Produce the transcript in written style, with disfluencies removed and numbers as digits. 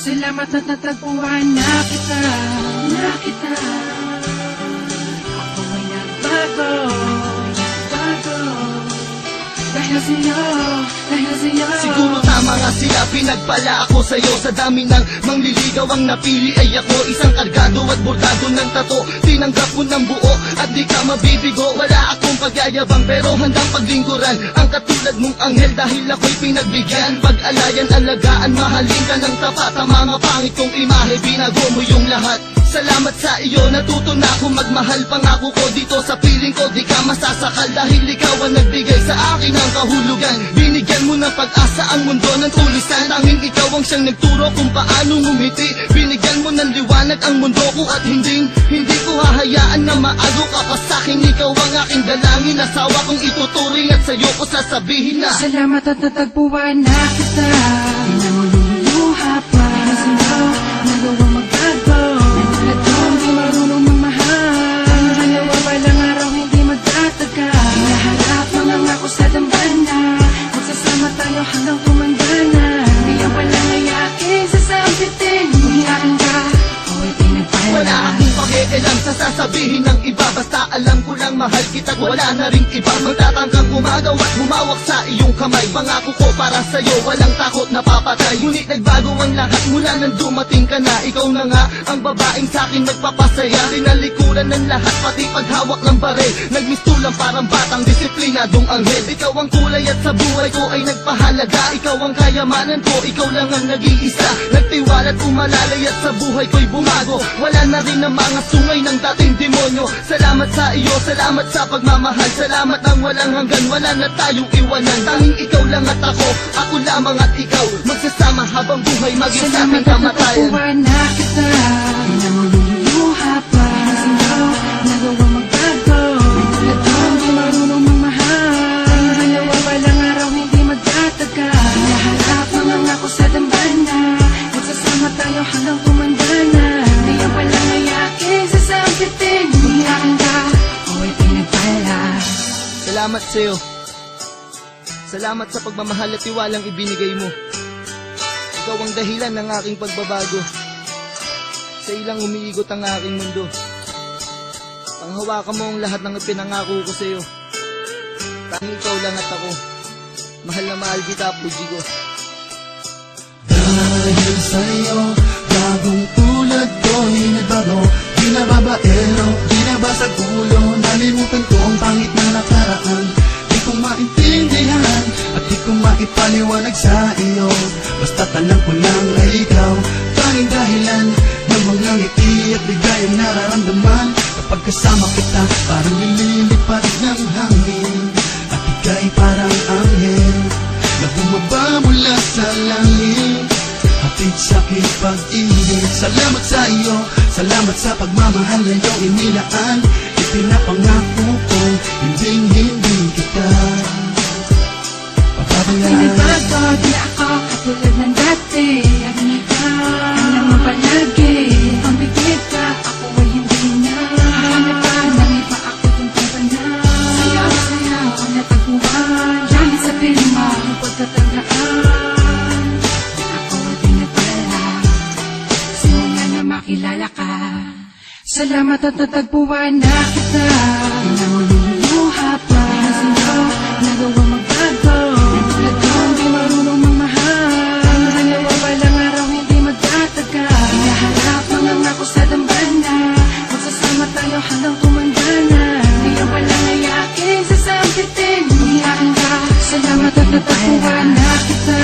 Salamat at natagpuan na kita. Ako ay nagbago. Dahil sa'yo. Siguro tama nga sila, pinagpala ako sa'yo. Sa dami ng mangliligaw ang napili ay ako. Isang kargado at bordado ng tato. Tinanggap mo ng buo at di ka mabibigo. Wala akong pagyayabang pero handang paglingkuran ang katulad mong anghel dahil ako'y pinagbigyan. Pag-alayan, alagaan, mahalin ka ng tapat. Ang mga pangit kong imahe, binago mo yung lahat. Salamat sa iyo, natuto na akong magmahal. Pangako ko dito sa piling ko, di ka masasakal. Dahil ikaw ang nagbigay sa akin ng kahulugan. Binigyan mo ng pag-asa ang mundo ng tulisan. Tanging ikaw ang siyang nagturo kung paano ngumiti. Binigyan mo ng liwanag ang mundo ko at hindi ko hahayaan na maago ka pa sa'kin. Ikaw ang aking dalangin, asawa kong ituturing at sa'yo ko sasabihin na salamat at natagpuan na kita. Di na mo luluha pa. Dahil sa'yo, nagawang magbago. At kung di marunong magmahal, ang dalawa palang araw hindi magtataga. Hinaharap mga ngako sa dambana. Magsasama tayo hanggang tumanda na. Di ang walang ayakin sa sampitin. Umiyakin ka, ako'y pinagpala. wala akong pakialam sa sasabihin ng iba. Basta alam ko lang mahal kita, wala na ring iba. Magtatangkang umagaw at humawak sa iyong kamay. Pangako ko para sa'yo, walang takot na papatay. Ngunit nagbago ang lahat mula nang dumating ka na. Ikaw na nga ang babaeng sa'kin nagpapasaya. Tinalikuran ng lahat, pati paghawak ng bare. Nagmistulang parang batang disiplinadong anghel. Ikaw ang kulay at sa buhay ko ay nagpahalaga. Ikaw ang kayamanan ko, ikaw lang ang nag-iisa. Nagtiwala't umalalay at sa buhay ko'y bumago. Wala na rin ang mga sungay ng dating demonyo. Salamat sa iyo, salamat sa pagmamahal. Salamat ng walang hanggan, wala na tayong iwanan. Tanging ikaw lang at ako lamang at ikaw. Magsasama habang buhay, maging sa aming kamatayan. Salamat at natagpuan na kita. Di na mo luluha pa. Dahil sa'yo, nagawang magbago. At kung di marunong magmahal, ang dalawa palang araw hindi magtataga. Hinaharap mga ngako sa dambana. Magsasama tayo hanggang tumanda na. Di ang walang ayakin sa sampitin. Umiyakin ka, ako'y pinagpala. Salamat sa'yo. Salamat sa pagmamahal at tiwalang ibinigay mo. Ikaw ang dahilan ng aking pagbabago. Sa ilang umiigot ang aking mundo. Panghawakan mo ang lahat ng pinangako ko sa'yo. Tanging ikaw lang at ako. Mahal na mahal kita, puji ko. Dahil sa'yo, bagong tulad ko'y nagbago. Di na babaero, di na basag ulo. Nalimutan ko ang pangit na nakaraan. Di ko maintindihan at di ko maipaliwanag sa iyo. Basta alam ko lang na ikaw tanging dahilan ng mga ngiti at ligayang nararamdaman. Kapag kasama kita, parang lilipad ng hangin. At ika'y parang anghel na bumaba mula sa langit. Hatid sa'king pag-ibig. Salamat sa iyo, salamat sa pagmamahal na iyong inilaan. Ipinapangako ko, hindi kita pababayaan. Pinibago, di ako katulad ng dati. Alam mo palagi, ang bigit ka, ako ay hindi na. Hanap ka ng iba, ako tungkol na. Sayaw, ang natagpuan. Dahil sa pinma, ang pagkatandaan. Ako ay pinagpala, simula na makilala ka. Salamat at natagpuan na kita. Di na mo luluha pa. Dahil sa'yo, nagawang magbago. At kung di marunong magmahal, ang dalawa palang araw hindi magtataga. Hinaharap mga ngako sa dambana. Magsasama tayo hanggang tumanda na. Di ang walang ayakin sa sampitin. Umiyakin ka. Salamat at natagpuan na kita.